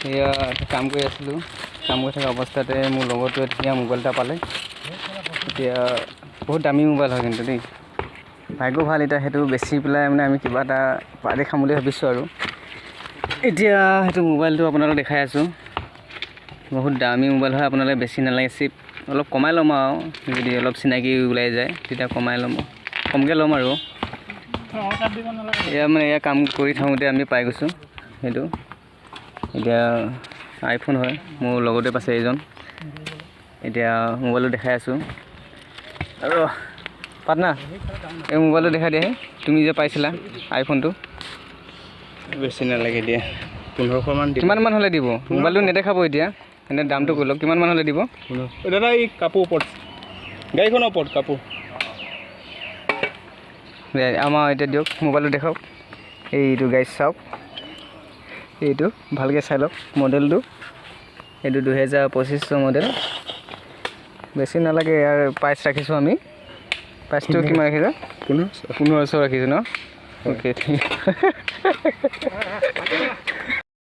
এয়া কাম কৰি আছিলোঁ কাম কৰি থকা অৱস্থাতে মোৰ লগৰটোৱে ধুনীয়া মোবাইল এটা পালে এতিয়া বহুত দামী মোবাইল হয় কিন্তু দেই ভাগ্য ভাল এতিয়া সেইটো বেচি পেলাই মানে আমি কিবা এটা পাৰ্টি খাম বুলি ভাবিছোঁ আৰু এতিয়া সেইটো মোবাইলটো আপোনালোক দেখাই আছোঁ বহুত দামী মোবাইল হয় আপোনালোকে বেছি নালাগে চিপ অলপ কমাই ল'ম আৰু যদি অলপ চিনাকি ওলাই যায় তেতিয়া কমাই ল'ম কমকৈ ল'ম আৰু এয়া মানে এয়া কাম কৰি থাকোঁতে আমি পাই গৈছোঁ সেইটো এতিয়া আইফোন হয় মোৰ লগতে পাইছে এইজন এতিয়া মোবাইলটো দেখাই আছোঁ আৰু পাটনা এই মোবাইলটো দেখাই দিয়ে তুমি যে পাইছিলা আইফোনটো বেছি নালাগে দিয়া 1500 মান কিমানমান হ'লে দিব মোবাইলটো নেদেখাব এতিয়া এনে দামটো কৈ লওক কিমানমান হ'লে দিব দাদা এই কাপোৰ ওপৰত গাড়ীখনৰ ওপৰত কাপোৰ আমাৰ এতিয়া দিয়ক মোবাইলটো দেখাওক এইটো গাইজ চাওক এইটো ভালকৈ চাই লওক মডেলটো এইটো 2025 মডেল বেছি নালাগে ইয়াৰ প্ৰাইচ ৰাখিছোঁ আমি প্ৰাইচটো কিমান ৰাখিছোঁ 1500 ৰাখিছোঁ ন অ'কে ঠিক